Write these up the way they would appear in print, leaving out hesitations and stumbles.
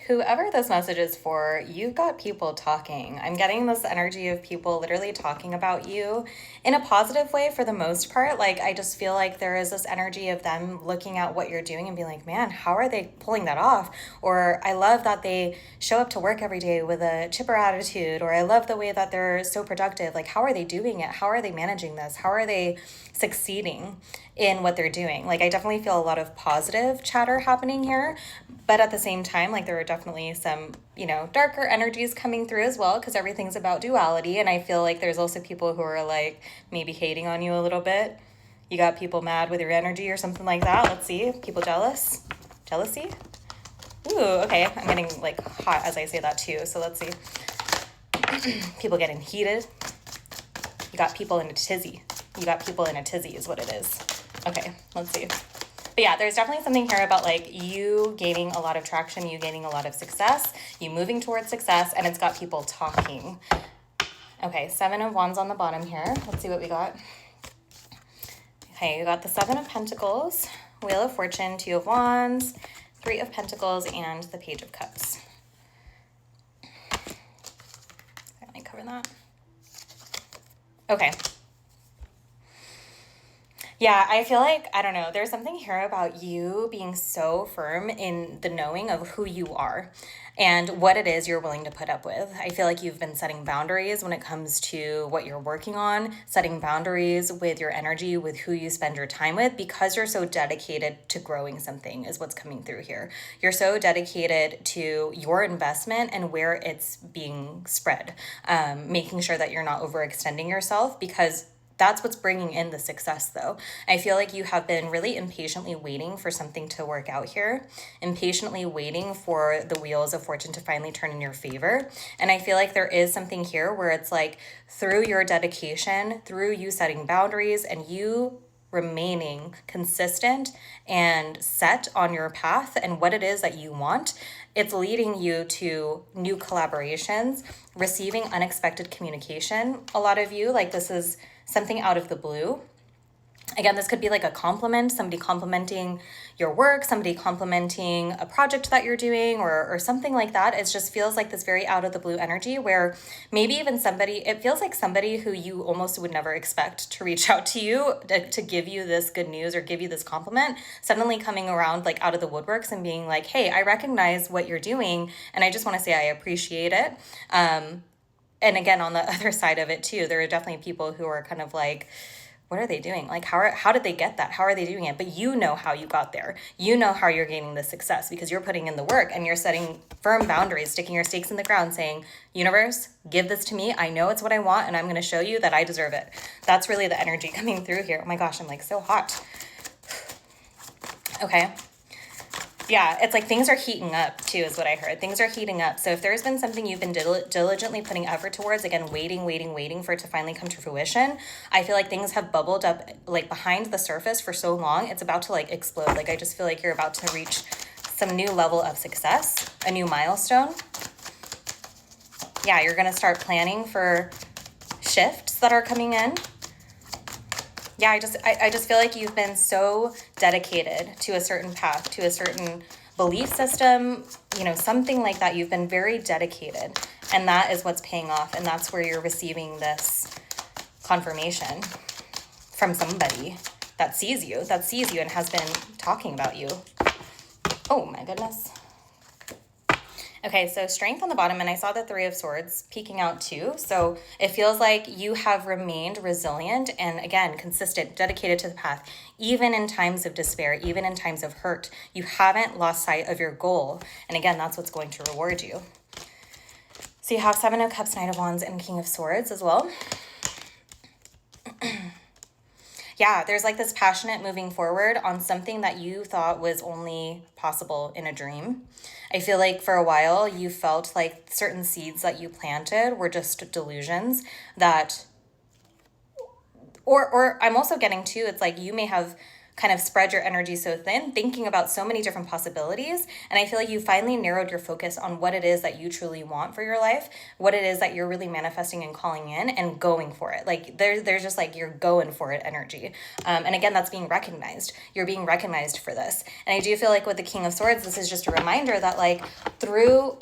Whoever this message is for, you've got people talking. I'm getting this energy of people literally talking about you in a positive way for the most part. Like, I just feel like there is this energy of them looking at what you're doing and being like, man, how are they pulling that off? Or I love that they show up to work every day with a chipper attitude. Or I love the way that they're so productive. Like, how are they doing it? How are they managing this? How are they succeeding in what they're doing? Like, I definitely feel a lot of positive chatter happening here, but at the same time, like, there are definitely some, darker energies coming through as well, because everything's about duality. And I feel like there's also people who are like maybe hating on you a little bit. You got people mad with your energy or something like that. Let's see. People jealous. Jealousy. Ooh, okay. I'm getting like hot as I say that too, so let's see. People getting heated. You got people in a tizzy. You got people in a tizzy is what it is. Okay, let's see. But yeah, there's definitely something here about like you gaining a lot of traction, you gaining a lot of success, you moving towards success, and it's got people talking. Okay, 7 of Wands on the bottom here. Let's see what we got. Okay, you got the 7 of Pentacles, Wheel of Fortune, 2 of Wands, 3 of Pentacles, and the Page of Cups. Let me cover that. Okay. Yeah, I feel like, I don't know, there's something here about you being so firm in the knowing of who you are and what it is you're willing to put up with. I feel like you've been setting boundaries when it comes to what you're working on, setting boundaries with your energy, with who you spend your time with, because you're so dedicated to growing something is what's coming through here. You're so dedicated to your investment and where it's being spread, making sure that you're not overextending yourself, because that's what's bringing in the success, though. I feel like you have been really impatiently waiting for something to work out here, impatiently waiting for the wheels of fortune to finally turn in your favor. And I feel like there is something here where it's like through your dedication, through you setting boundaries and you remaining consistent and set on your path and what it is that you want, it's leading you to new collaborations, receiving unexpected communication. A lot of you, like, this is something out of the blue. Again, this could be like a compliment, somebody complimenting your work, somebody complimenting a project that you're doing or something like that. It just feels like this very out of the blue energy where maybe even it feels like somebody who you almost would never expect to reach out to you to give you this good news or give you this compliment, suddenly coming around like out of the woodworks and being like, hey, I recognize what you're doing and I just want to say I appreciate it. And again, on the other side of it too, there are definitely people who are kind of like, what are they doing? Like, how did they get that? How are they doing it? But you know how you got there. You know how you're gaining the success because you're putting in the work and you're setting firm boundaries, sticking your stakes in the ground, saying, universe, give this to me. I know it's what I want and I'm going to show you that I deserve it. That's really the energy coming through here. Oh my gosh, I'm like so hot. Okay. Yeah, it's like things are heating up too, is what I heard. Things are heating up. So if there's been something you've been diligently putting effort towards, again, waiting for it to finally come to fruition, I feel like things have bubbled up like behind the surface for so long, it's about to like explode. Like I just feel like you're about to reach some new level of success, a new milestone. Yeah, you're going to start planning for shifts that are coming in. Yeah, I just feel like you've been so dedicated to a certain path, to a certain belief system, something like that. You've been very dedicated, and that is what's paying off, and that's where you're receiving this confirmation from somebody that sees you and has been talking about you. Oh my goodness. Okay, so strength on the bottom, and I saw the 3 of Swords peeking out too. So it feels like you have remained resilient and, again, consistent, dedicated to the path, even in times of despair, even in times of hurt. You haven't lost sight of your goal. And again, that's what's going to reward you. So you have 7 of Cups, Knight of Wands, and King of Swords as well. Yeah, there's like this passionate moving forward on something that you thought was only possible in a dream. I feel like for a while you felt like certain seeds that you planted were just delusions that, or I'm also getting to, it's like you may have kind of spread your energy so thin, thinking about so many different possibilities. And I feel like you finally narrowed your focus on what it is that you truly want for your life, what it is that you're really manifesting and calling in and going for it. Like there's just like you're going for it energy. And again, that's being recognized. You're being recognized for this. And I do feel like with the King of Swords, this is just a reminder that like through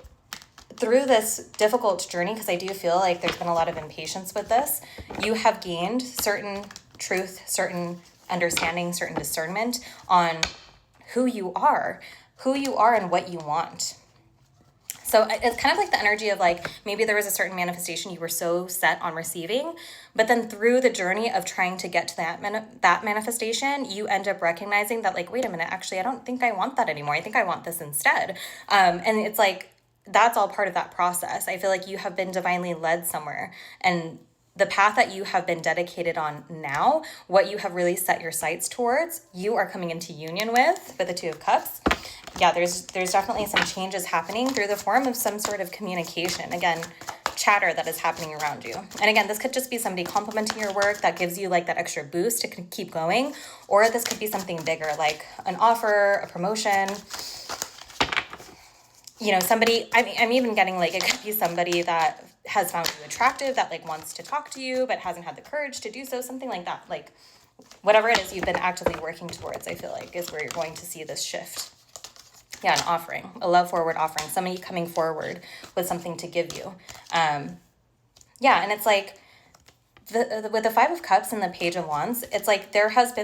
this difficult journey, because I do feel like there's been a lot of impatience with this, you have gained certain truth, certain understanding, certain discernment on who you are and what you want. So it's kind of like the energy of like, maybe there was a certain manifestation you were so set on receiving, but then through the journey of trying to get to that manifestation, you end up recognizing that like, wait a minute, actually, I don't think I want that anymore. I think I want this instead. And it's like, that's all part of that process. I feel like you have been divinely led somewhere, and the path that you have been dedicated on now, what you have really set your sights towards, you are coming into union with the Two of Cups. Yeah, there's definitely some changes happening through the form of some sort of communication. Again, chatter that is happening around you. And again, this could just be somebody complimenting your work that gives you like that extra boost to keep going. Or this could be something bigger, like an offer, a promotion, you know, somebody, I'm even getting like, it could be somebody that has found you attractive, that like wants to talk to you, but hasn't had the courage to do so, something like that. Like whatever it is you've been actively working towards, I feel like is where you're going to see this shift. Yeah, an offering, a love forward offering, somebody coming forward with something to give you. Yeah, and it's like, with the Five of Cups and the Page of Wands, it's like there have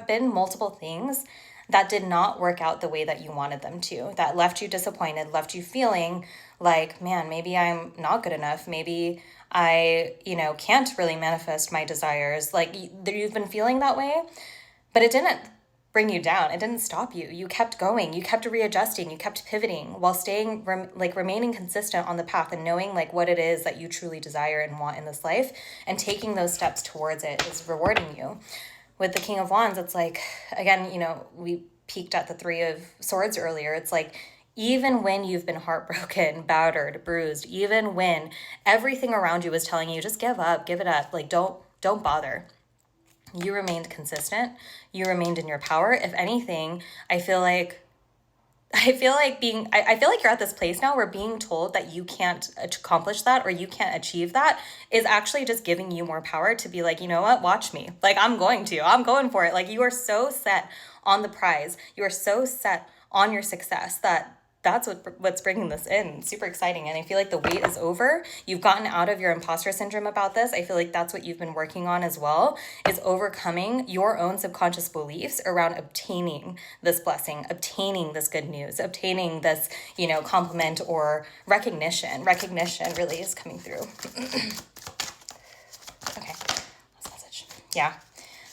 been multiple things that did not work out the way that you wanted them to, that left you disappointed, left you feeling like, man, maybe I'm not good enough. Maybe I, can't really manifest my desires. Like you've been feeling that way, but it didn't bring you down. It didn't stop you. You kept going. You kept readjusting. You kept pivoting while staying, remaining consistent on the path and knowing like what it is that you truly desire and want in this life, and taking those steps towards it is rewarding you. With the King of Wands, it's like, again, we peeked at the Three of Swords earlier. It's like, even when you've been heartbroken, battered, bruised, even when everything around you is telling you, just give up, give it up, like don't bother, you remained consistent. You remained in your power. If anything, I feel like you're at this place now where being told that you can't accomplish that or you can't achieve that is actually just giving you more power to be like, you know what, watch me. Like I'm going for it. Like you are so set on the prize. You are so set on your success that's what's bringing this in. Super exciting. And I feel like the wait is over. You've gotten out of your imposter syndrome about this. I feel like that's what you've been working on as well, is overcoming your own subconscious beliefs around obtaining this blessing, obtaining this good news, obtaining this, compliment or recognition. Recognition really is coming through. Okay, last message. Yeah,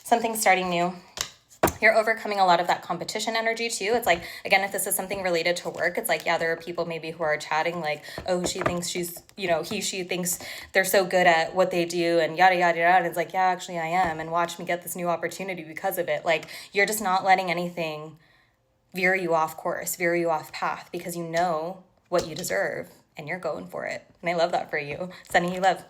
something starting new. You're overcoming a lot of that competition energy too. It's like, again, if this is something related to work, it's like, yeah, there are people maybe who are chatting like, oh, she thinks she's, she thinks they're so good at what they do and yada, yada, yada. And it's like, yeah, actually I am. And watch me get this new opportunity because of it. Like you're just not letting anything veer you off course, veer you off path, because you know what you deserve and you're going for it. And I love that for you. Sending you love.